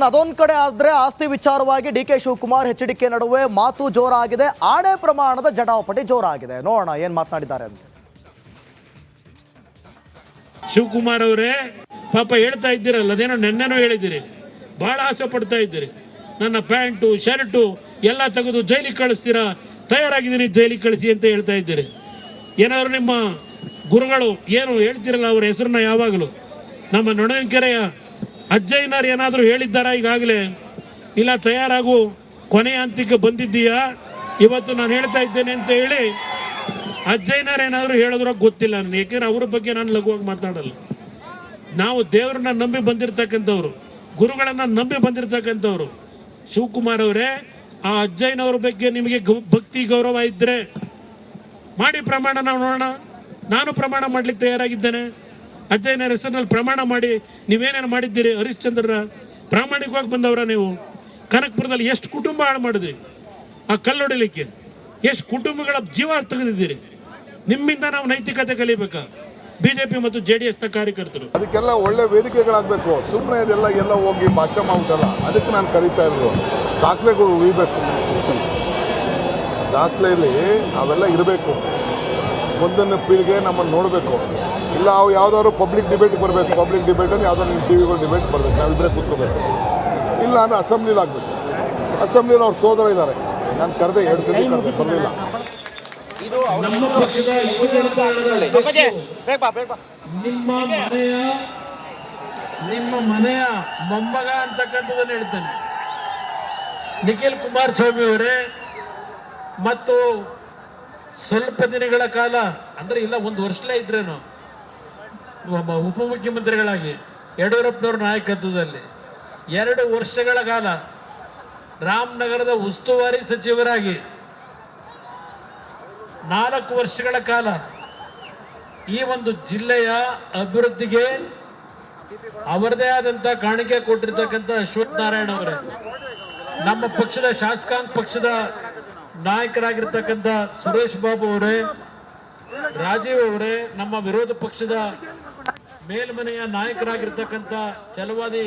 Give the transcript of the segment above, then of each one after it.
ಇನ್ನು ಅದೊಂದು ಕಡೆ ಆದರೆ ಆಸ್ತಿ ವಿಚಾರವಾಗಿ ಡಿ ಕೆ ಶಿವಕುಮಾರ್ ಎಚ್ಡಿಕೆ ನಡುವೆ ಮಾತು ಜೋರಾಗಿದೆ, ಆಣೆ ಪ್ರಮಾಣದ ಜಟಾಪಟಿ ಜೋರಾಗಿದೆ. ನೋಡೋಣ ಏನು ಮಾತನಾಡಿದ್ದಾರೆ ಅಂತ. ಶಿವಕುಮಾರ್ ಅವರೇ ಪಾಪ ಹೇಳ್ತಾ ಇದ್ದೀರಲ್ಲ, ಅದೇನೋ ನೆನ್ನೆನೋ ಹೇಳಿದ್ದೀರಿ, ಬಹಳ ಆಸೆ ಪಡ್ತಾ ಇದ್ದೀರಿ. ನನ್ನ ಪ್ಯಾಂಟು ಶರ್ಟು ಎಲ್ಲ ತೆಗೆದು ಜೈಲಿಗೆ ಕಳಿಸ್ತೀರಾ, ತಯಾರಾಗಿದ್ದೀನಿ ಜೈಲಿಗೆ ಕಳಿಸಿ ಅಂತ ಹೇಳ್ತಾ ಇದ್ದೀರಿ. ಏನಾದ್ರು ನಿಮ್ಮ ಗುರುಗಳು ಏನು ಹೇಳ್ತಿರಲ್ಲ ಅವ್ರ ಹೆಸರನ್ನ ಯಾವಾಗಲೂ ನಮ್ಮ ನೊಣಕೆರೆಯ ಅಜ್ಜಯ್ಯನವ್ರು ಏನಾದರೂ ಹೇಳಿದ್ದಾರಾ ಈಗಾಗಲೇ? ಇಲ್ಲ ತಯಾರಾಗು ಕೊನೆಯ ಹಂತಕ್ಕೆ ಬಂದಿದ್ದೀಯಾ ಇವತ್ತು ನಾನು ಹೇಳ್ತಾ ಇದ್ದೇನೆ ಅಂತ ಹೇಳಿ ಅಜ್ಜಯ್ಯನವ್ರು ಏನಾದರೂ ಹೇಳಿದ್ರೋ ಗೊತ್ತಿಲ್ಲ ನನಗೆ, ಯಾಕೆಂದ್ರೆ ಅವ್ರ ಬಗ್ಗೆ ನಾನು ಲಘುವಾಗಿ ಮಾತಾಡಲ್ಲ. ನಾವು ದೇವರನ್ನ ನಂಬಿ ಬಂದಿರತಕ್ಕಂಥವ್ರು, ಗುರುಗಳನ್ನು ನಂಬಿ ಬಂದಿರತಕ್ಕಂಥವ್ರು. ಶಿವಕುಮಾರ್ ಅವರೇ, ಆ ಅಜ್ಜಯ್ಯನವ್ರ ಬಗ್ಗೆ ನಿಮಗೆ ಭಕ್ತಿ ಗೌರವ ಇದ್ದರೆ ಮಾಡಿ ಪ್ರಮಾಣ, ನಾವು ನೋಡೋಣ. ನಾನು ಪ್ರಮಾಣ ಮಾಡ್ಲಿಕ್ಕೆ ತಯಾರಾಗಿದ್ದೇನೆ. ಅಜ್ಜಯ್ಯನ ಹೆಸರಿನಲ್ಲಿ ಪ್ರಮಾಣ ಮಾಡಿ ನೀವೇನೇನು ಮಾಡಿದ್ದೀರಿ? ಹರಿಶ್ಚಂದ್ರರ ಪ್ರಾಮಾಣಿಕವಾಗಿ ಬಂದವರ ನೀವು. ಕನಕಪುರದಲ್ಲಿ ಎಷ್ಟು ಕುಟುಂಬ ಹಾಳು ಮಾಡಿದ್ರಿ, ಆ ಕಲ್ಲೊಡಿಲಿಕ್ಕೆ ಎಷ್ಟು ಕುಟುಂಬಗಳ ಜೀವ ತೆಗೆದಿದ್ದೀರಿ. ನಿಮ್ಮಿಂದ ನಾವು ನೈತಿಕತೆ ಕಲಿಬೇಕಾ? ಬಿಜೆಪಿ ಮತ್ತು JDS ಕಾರ್ಯಕರ್ತರು ಅದಕ್ಕೆಲ್ಲ ಒಳ್ಳೆ ವೇದಿಕೆಗಳಾಗಬೇಕು. ಸುಮ್ಮನೆ ಇದೆಲ್ಲ ಎಲ್ಲ ಹೋಗಿ ಭಾಷಣ ಮಾಡ್ಬಿಟ್ಟಲ್ಲ, ಅದಕ್ಕೆ ನಾನು ಕರೀತಾ ಇದ್ರು. ದಾಖಲೆಗಳು ಉಳಿಬೇಕು, ದಾಖಲೆಯಲ್ಲಿ ಅವೆಲ್ಲ ಇರಬೇಕು. ಮುಂದಿನ ಪೀಳಿಗೆ ನಮ್ಮನ್ನು ನೋಡಬೇಕು. ಇಲ್ಲ ಅವು ಯಾವುದಾದ್ರು ಪಬ್ಲಿಕ್ ಡಿಬೇಟ್ಗೆ ಬರಬೇಕು, ಪಬ್ಲಿಕ್ ಡಿಬೇಟಲ್ಲಿ ಯಾವುದಾದ್ರು ನಿಮ್ಮ ಟಿವಿಗಳು ಡಿಬೇಟ್ ಬರಬೇಕು, ನಾವಿದ್ರೆ ಕೂತ್ಕೋಬೇಕು. ಇಲ್ಲ ಅಂದರೆ ಅಸೆಂಬ್ಲಿಲಿ ಆಗಬೇಕು. ಅಸೆಂಬ್ಲಿಲಿ ಅವ್ರ ಸೋದರ ಇದ್ದಾರೆ, ನಾನು ಕರೆದೆ 2 ಸತಿ ಕರೆದೆ, ಬರಲಿಲ್ಲ. ನಮ್ಮ ಪಕ್ಷದ ನಿಮ್ಮ ಮನೆಯ ಮೊಮ್ಮಗ ಅಂತಕ್ಕಂಥದ್ದನ್ನು ಹೇಳ್ತೇನೆ. ನಿಖಿಲ್ ಕುಮಾರಸ್ವಾಮಿ ಅವರೇ, ಮತ್ತು ಸ್ವಲ್ಪ ದಿನಗಳ ಕಾಲ ಅಂದ್ರೆ ಇಲ್ಲ 1 ವರ್ಷಲೇ ಇದ್ರೇನು ಉಪಮುಖ್ಯಮಂತ್ರಿಗಳಾಗಿ ಯಡಿಯೂರಪ್ಪನವ್ರ ನಾಯಕತ್ವದಲ್ಲಿ 2 ವರ್ಷಗಳ ಕಾಲ ರಾಮನಗರದ ಉಸ್ತುವಾರಿ ಸಚಿವರಾಗಿ 4 ವರ್ಷಗಳ ಕಾಲ ಈ ಒಂದು ಜಿಲ್ಲೆಯ ಅಭಿವೃದ್ಧಿಗೆ ಅವರದೇ ಆದಂತ ಕಾಣಿಕೆ ಕೊಟ್ಟಿರ್ತಕ್ಕಂಥ ಅಶ್ವಥ್ ನಾರಾಯಣ ಅವರೇ, ನಮ್ಮ ಪಕ್ಷದ ಶಾಸಕಾಂಗ ಪಕ್ಷದ ನಾಯಕರಾಗಿರ್ತಕ್ಕಂಥ ಸುರೇಶ್ ಬಾಬು ಅವರೇ, ರಾಜೀವ್ ಅವರೇ, ನಮ್ಮ ವಿರೋಧ ಪಕ್ಷದ ಮೇಲ್ಮನೆಯ ನಾಯಕರಾಗಿರ್ತಕ್ಕಂಥ ಛಲವಾದಿ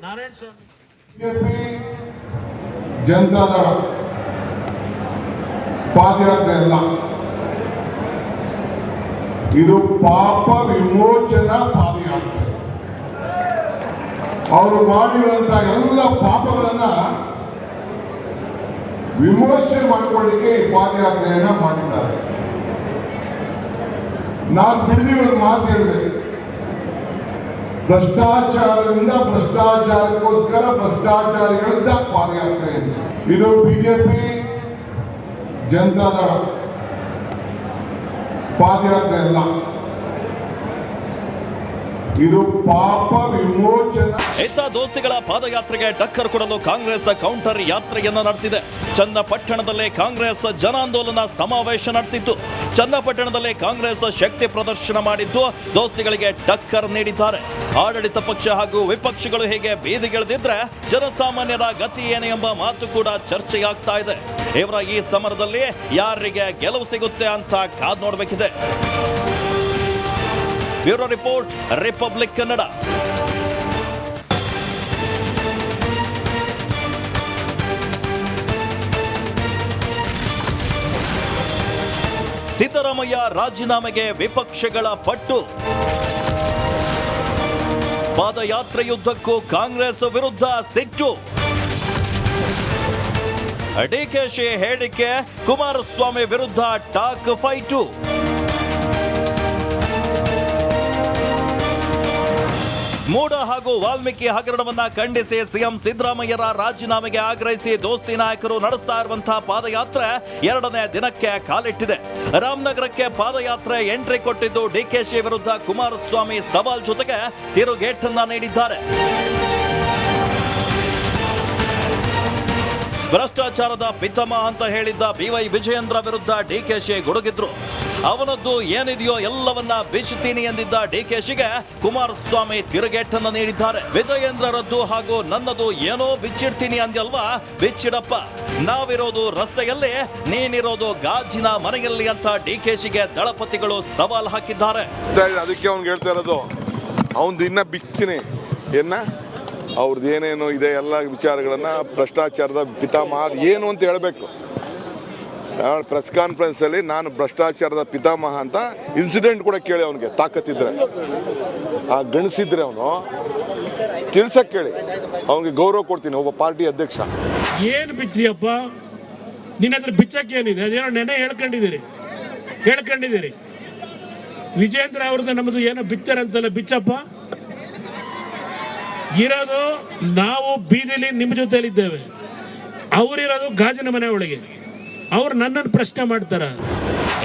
ನಾರಾಯಣ ಸ್ವಾಮಿ. ಜನತಾದಳ ಪಾದಯಾತ್ರೆ ಅಲ್ಲ, ಇದು ಪಾಪ ವಿಮೋಚನಾ ಪಾದಯಾತ್ರೆ. ಅವರು ಮಾಡಿರುವಂತಹ ಎಲ್ಲ ಪಾಪಗಳನ್ನ ವಿಮೋಚನೆ ಮಾಡಿಕೊಳ್ಳಿಕ್ಕೆ ಈ ಪಾದಯಾತ್ರೆಯನ್ನ ಮಾಡಿದ್ದಾರೆ. ನಾನು ಬಿಡದಿರೋ ಮಾತು ಹೇಳಿದೆ, ಭ್ರಷ್ಟಾಚಾರದಿಂದ ಭ್ರಷ್ಟಾಚಾರಕ್ಕೋಸ್ಕರ ಭ್ರಷ್ಟಾಚಾರಿಗಳಿಂದ ಪಾದಯಾತ್ರೆ. ಇದು ಬಿಜೆಪಿ ಜನತಾದಳ ಪಾದಯಾತ್ರೆ ಅಲ್ಲ, ಇದು ಪಾಪ ವಿಮೋಚನಾ. ಇತ್ತ ದೋಸ್ತಿಗಳ ಪಾದಯಾತ್ರೆಗೆ ಟಕ್ಕರ್ ಕೊಡಲು ಕಾಂಗ್ರೆಸ್ ಕೌಂಟರ್ ಯಾತ್ರೆಯನ್ನು ನಡೆಸಿದೆ. ಚನ್ನಪಟ್ಟಣದಲ್ಲಿ ಕಾಂಗ್ರೆಸ್ ಜನಾಂದೋಲನ ಸಮಾವೇಶ ನಡೆಸಿತ್ತು. ಚನ್ನಪಟ್ಟಣದಲ್ಲಿ ಕಾಂಗ್ರೆಸ್ ಶಕ್ತಿ ಪ್ರದರ್ಶನ ಮಾಡಿದ್ದು ದೋಸ್ತಿಗಳಿಗೆ ಟಕ್ಕರ್ ನೀಡಿದ್ದಾರೆ. ಆಡಳಿತ ಪಕ್ಷ ಹಾಗೂ ವಿಪಕ್ಷಗಳು ಹೇಗೆ ಬೀದಿಗಿಳಿದಿದ್ರೆ ಜನಸಾಮಾನ್ಯರ ಗತಿ ಏನು ಎಂಬ ಮಾತು ಕೂಡ ಚರ್ಚೆಯಾಗ್ತಾ ಇದೆ. ಇವರ ಈ ಸಮರದಲ್ಲಿ ಯಾರಿಗೆ ಗೆಲುವು ಸಿಗುತ್ತೆ ಅಂತ ಕಾದು ನೋಡಬೇಕಿದೆ. Bureau report, republic Kannada. Siddaramaiah ರಾಜೀನಾಮೆಗೆ ವಿಪಕ್ಷಗಳ ಪಟ್ಟು. ಪಾದಯಾತ್ರೆಯುದ್ದಕ್ಕೂ ಕಾಂಗ್ರೆಸ್ ವಿರುದ್ಧ ಸಿಟ್ಟು. ಡಿಕೆಶಿ ಹೇಳಿಕೆ, ಕುಮಾರಸ್ವಾಮಿ ವಿರುದ್ಧ ಟಾಕ್ ಫೈಟು. ಮೂಡ ಹಾಗೂ ವಾಲ್ಮೀಕಿ ಹಗರಣವನ್ನ ಖಂಡಿಸಿ ಸಿಎಂ ಸಿದ್ದರಾಮಯ್ಯರ ರಾಜೀನಾಮೆಗೆ ಆಗ್ರಹಿಸಿ ದೋಸ್ತಿ ನಾಯಕರು ನಡೆಸ್ತಾ ಇರುವಂತಹ ಪಾದಯಾತ್ರೆ 2ನೇ ದಿನಕ್ಕೆ ಕಾಲಿಟ್ಟಿದೆ. ರಾಮನಗರಕ್ಕೆ ಪಾದಯಾತ್ರೆ ಎಂಟ್ರಿ ಕೊಟ್ಟಿದ್ದು ಡಿಕೆಶಿ ವಿರುದ್ಧ ಕುಮಾರಸ್ವಾಮಿ ಸವಾಲ್ ಜೊತೆಗೆ ತಿರುಗೇಟನ್ನ ನೀಡಿದ್ದಾರೆ. ಭ್ರಷ್ಟಾಚಾರದ ಪಿತಾಮಹ ಅಂತ ಹೇಳಿದ್ದ BY ವಿಜಯೇಂದ್ರ ವಿರುದ್ಧ ಡಿಕೆಶಿ ಗುಡುಗಿದ್ರು. ಅವನದ್ದು ಏನಿದೆಯೋ ಎಲ್ಲವನ್ನ ಬಿಚ್ಚುತ್ತೀನಿ ಎಂದಿದ್ದ ಡಿಕೆಶಿಗೆ ಕುಮಾರಸ್ವಾಮಿ ತಿರುಗೇಟನ್ನು ನೀಡಿದ್ದಾರೆ. ವಿಜಯೇಂದ್ರರದ್ದು ಹಾಗೂ ನನ್ನದು ಏನೋ ಬಿಚ್ಚಿಡ್ತೀನಿ ಅಂದ್ಯಲ್ವಾ, ಬಿಚ್ಚಿಡಪ್ಪ, ನಾವಿರೋದು ರಸ್ತೆಯಲ್ಲಿ, ನೀನಿರೋದು ಗಾಜಿನ ಮನೆಯಲ್ಲಿ ಅಂತ ಡಿಕೆಶಿಗೆ ದಳಪತಿಗಳು ಸವಾಲ್ ಹಾಕಿದ್ದಾರೆ. ಅದಕ್ಕೆ ಅವ್ನಿಗೆ ಹೇಳ್ತಾ ಇರೋದು, ಅವನು ಇನ್ನ ಬಿಚ್ಚಿನಿ, ಅವ್ರದ್ದು ಏನೇನು ಇದೆ ಎಲ್ಲ ವಿಚಾರಗಳನ್ನು ಭ್ರಷ್ಟಾಚಾರದ ಪಿತಾಮಹ ಅದು ಏನು ಅಂತ ಹೇಳಬೇಕು. ಪ್ರೆಸ್ ಕಾನ್ಫರೆನ್ಸಲ್ಲಿ ನಾನು ಭ್ರಷ್ಟಾಚಾರದ ಪಿತಾಮಹ ಅಂತ ಇನ್ಸಿಡೆಂಟ್ ಕೂಡ ಕೇಳಿ ಅವನಿಗೆ ತಾಕತ್ತಿದ್ರೆ, ಆ ಗಣಿಸಿದ್ರೆ ಅವನು ತಿಳ್ಸಕ್ಕೆ ಕೇಳಿ, ಅವನಿಗೆ ಗೌರವ ಕೊಡ್ತೀನಿ ಒಬ್ಬ ಪಾರ್ಟಿ ಅಧ್ಯಕ್ಷ. ಏನು ಬಿತ್ರಿಯಪ್ಪ ನಿನ್ನ ಹತ್ರ ಬಿಚ್ಚಕ್ಕೆ ಏನಿದೆ? ಅದೇನೋ ನೆನೆ ಹೇಳ್ಕೊಂಡಿದ್ದೀರಿ. ವಿಜೇಂದ್ರ ಅವ್ರದ್ದು ನಮ್ಮದು ಏನೋ ಬಿತ್ತಾರಂತಲ್ಲ, ಬಿಚ್ಚಪ್ಪ. ಇರೋದು ನಾವು ಬೀದಿಲಿ ನಿಮ್ಮ ಜೊತೆಲಿದ್ದೇವೆ, ಅವರಿರೋದು ಗಾಜಿನ ಮನೆ ಒಳಗೆ. ಅವ್ರು ನನ್ನನ್ನು ಪ್ರಶ್ನೆ ಮಾಡ್ತಾರ.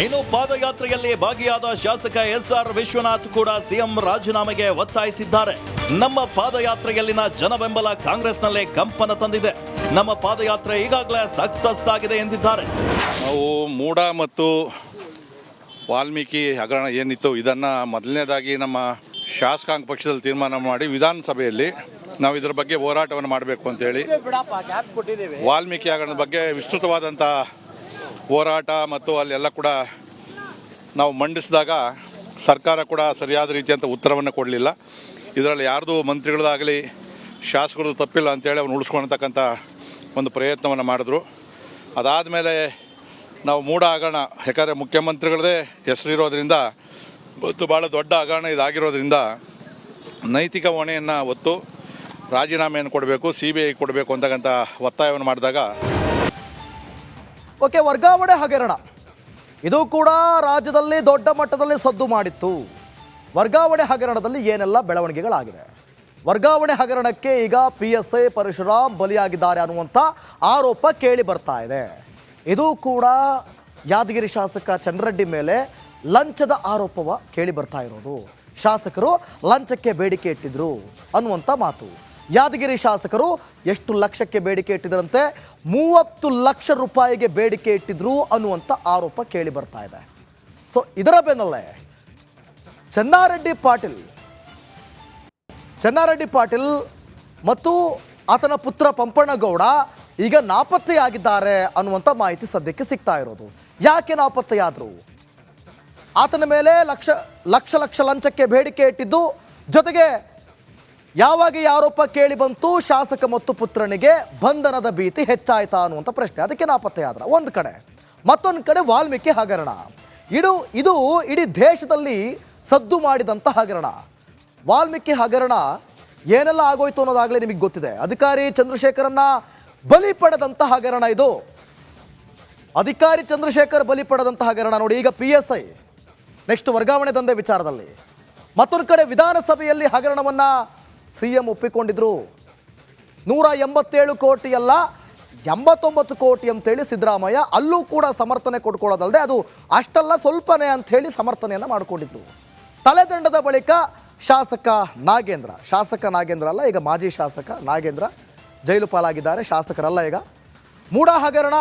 ಇನ್ನು ಪಾದಯಾತ್ರೆಯಲ್ಲಿ ಭಾಗಿಯಾದ ಶಾಸಕ SR ವಿಶ್ವನಾಥ್ ಕೂಡ ಸಿಎಂ ರಾಜೀನಾಮೆಗೆ ಒತ್ತಾಯಿಸಿದ್ದಾರೆ. ನಮ್ಮ ಪಾದಯಾತ್ರೆಯಲ್ಲಿನ ಜನ ಬೆಂಬಲ ಕಾಂಗ್ರೆಸ್ನಲ್ಲೇ ಕಂಪನ ತಂದಿದೆ. ನಮ್ಮ ಪಾದಯಾತ್ರೆ ಈಗಾಗಲೇ ಸಕ್ಸಸ್ ಆಗಿದೆ ಎಂದಿದ್ದಾರೆ. ನಾವು ಮೂಡ ಮತ್ತು ವಾಲ್ಮೀಕಿ ಹಗರಣ ಏನಿತ್ತು ಇದನ್ನು ಮೊದಲನೇದಾಗಿ ನಮ್ಮ ಶಾಸಕಾಂಗ ಪಕ್ಷದಲ್ಲಿ ತೀರ್ಮಾನ ಮಾಡಿ ವಿಧಾನಸಭೆಯಲ್ಲಿ ನಾವು ಇದರ ಬಗ್ಗೆ ಹೋರಾಟವನ್ನು ಮಾಡಬೇಕು ಅಂತೇಳಿ ವಾಲ್ಮೀಕಿ ಹಗರಣದ ಬಗ್ಗೆ ವಿಸ್ತೃತವಾದಂಥ ಹೋರಾಟ ಮತ್ತು ಅಲ್ಲೆಲ್ಲ ಕೂಡ ನಾವು ಮಂಡಿಸಿದಾಗ ಸರ್ಕಾರ ಕೂಡ ಸರಿಯಾದ ರೀತಿಯಂಥ ಉತ್ತರವನ್ನು ಕೊಡಲಿಲ್ಲ. ಇದರಲ್ಲಿ ಯಾರ್ದು ಮಂತ್ರಿಗಳದಾಗಲಿ ಶಾಸಕರದು ತಪ್ಪಿಲ್ಲ ಅಂತೇಳಿ ಅವನು ಉಳಿಸ್ಕೊಳ್ತಕ್ಕಂಥ ಒಂದು ಪ್ರಯತ್ನವನ್ನು ಮಾಡಿದ್ರು. ಅದಾದಮೇಲೆ ನಾವು ಮೂಡ ಹಗರಣ, ಯಾಕಂದರೆ ಮುಖ್ಯಮಂತ್ರಿಗಳದೇ ಹೆಸರಿರೋದ್ರಿಂದ ಮತ್ತು ಭಾಳ ದೊಡ್ಡ ಹಗರಣ ಇದಾಗಿರೋದ್ರಿಂದ ನೈತಿಕ ಹೊಣೆಯನ್ನು ಹೊತ್ತು ರಾಜೀನಾಮೆಯನ್ನು ಕೊಡಬೇಕು, CBI ಕೊಡಬೇಕು ಅಂತಕ್ಕಂಥ ಒತ್ತಾಯವನ್ನು ಮಾಡಿದಾಗ ಓಕೆ, ವರ್ಗಾವಣೆ ಹಗರಣ ಇದು ಕೂಡ ರಾಜ್ಯದಲ್ಲಿ ದೊಡ್ಡ ಮಟ್ಟದಲ್ಲಿ ಸದ್ದು ಮಾಡಿತ್ತು. ವರ್ಗಾವಣೆ ಹಗರಣದಲ್ಲಿ ಏನೆಲ್ಲ ಬೆಳವಣಿಗೆಗಳಾಗಿದೆ? ವರ್ಗಾವಣೆ ಹಗರಣಕ್ಕೆ ಈಗ PSI ಪರಶುರಾಮ್ ಬಲಿಯಾಗಿದ್ದಾರೆ ಅನ್ನುವಂಥ ಆರೋಪ ಕೇಳಿ ಬರ್ತಾ ಇದೆ. ಇದು ಕೂಡ ಯಾದಗಿರಿ ಶಾಸಕ ಚಂದ್ರರೆಡ್ಡಿ ಮೇಲೆ ಲಂಚದ ಆರೋಪವ ಕೇಳಿ ಬರ್ತಾ ಇರೋದು. ಶಾಸಕರು ಲಂಚಕ್ಕೆ ಬೇಡಿಕೆ ಇಟ್ಟಿದ್ರು ಅನ್ನುವಂಥ ಮಾತು. ಯಾದಗಿರಿ ಶಾಸಕರು ಎಷ್ಟು ಲಕ್ಷಕ್ಕೆ ಬೇಡಿಕೆ ಇಟ್ಟಿದ್ರಂತೆ? 30 ಲಕ್ಷ ರೂಪಾಯಿಗೆ ಬೇಡಿಕೆ ಇಟ್ಟಿದ್ರು ಅನ್ನುವಂಥ ಆರೋಪ ಕೇಳಿ ಬರ್ತಾ ಇದೆ. ಸೊ ಇದರ ಬೆನ್ನಲ್ಲೇ ಚೆನ್ನಾರೆಡ್ಡಿ ಪಾಟೀಲ್ ಮತ್ತು ಆತನ ಪುತ್ರ ಪಂಪಣ್ಣಗೌಡ ಈಗ ನಾಪತ್ತೆಯಾಗಿದ್ದಾರೆ ಅನ್ನುವಂಥ ಮಾಹಿತಿ ಸದ್ಯಕ್ಕೆ ಸಿಗ್ತಾ ಇರೋದು. ಯಾಕೆ ನಾಪತ್ತೆಯಾದರು? ಆತನ ಮೇಲೆ ಲಕ್ಷ ಲಂಚಕ್ಕೆ ಬೇಡಿಕೆ ಇಟ್ಟಿದ್ದು, ಜೊತೆಗೆ ಯಾವಾಗ ಈ ಆರೋಪ ಕೇಳಿ ಬಂತು ಶಾಸಕ ಮತ್ತು ಪುತ್ರನಿಗೆ ಬಂಧನದ ಭೀತಿ ಹೆಚ್ಚಾಯ್ತಾ ಅನ್ನುವಂಥ ಪ್ರಶ್ನೆ. ಅದಕ್ಕೆ ನಾಪತ್ತೆಯಾದ್ರ ಒಂದು ಕಡೆ. ಮತ್ತೊಂದು ಕಡೆ ವಾಲ್ಮೀಕಿ ಹಗರಣ. ಇದು ಇಡೀ ದೇಶದಲ್ಲಿ ಸದ್ದು ಮಾಡಿದಂಥ ಹಗರಣ. ವಾಲ್ಮೀಕಿ ಹಗರಣ ಏನೆಲ್ಲ ಆಗೋಯ್ತು ಅನ್ನೋದಾಗಲೇ ನಿಮಗೆ ಗೊತ್ತಿದೆ. ಅಧಿಕಾರಿ ಚಂದ್ರಶೇಖರನ್ನ ಬಲಿ ಪಡೆದಂಥ ಹಗರಣ ಇದು. ಅಧಿಕಾರಿ ಚಂದ್ರಶೇಖರ್ ಬಲಿ ಪಡೆದಂಥ ಹಗರಣ ನೋಡಿ. ಈಗ PSI ನೆಕ್ಸ್ಟ್ ವರ್ಗಾವಣೆ ದಂಧೆ ವಿಚಾರದಲ್ಲಿ. ಮತ್ತೊಂದು ಕಡೆ ವಿಧಾನಸಭೆಯಲ್ಲಿ ಹಗರಣವನ್ನ CM ಒಪ್ಪಿಕೊಂಡಿದ್ರು. 187 ಕೋಟಿ ಅಲ್ಲ 89 ಕೋಟಿ ಅಂತೇಳಿ ಸಿದ್ದರಾಮಯ್ಯ ಅಲ್ಲೂ ಕೂಡ ಸಮರ್ಥನೆ ಕೊಡ್ಕೊಳ್ಳೋದಲ್ಲದೆ ಅದು ಅಷ್ಟಲ್ಲ ಸ್ವಲ್ಪನೇ ಅಂಥೇಳಿ ಸಮರ್ಥನೆಯನ್ನು ಮಾಡಿಕೊಂಡಿದ್ರು. ತಲೆದಂಡದ ಬಳಿಕ ಶಾಸಕ ನಾಗೇಂದ್ರ ಅಲ್ಲ, ಈಗ ಮಾಜಿ ಶಾಸಕ ನಾಗೇಂದ್ರ ಜೈಲು ಪಾಲಾಗಿದ್ದಾರೆ. ಶಾಸಕರಲ್ಲ. ಈಗ ಮೂಡ ಹಗರಣ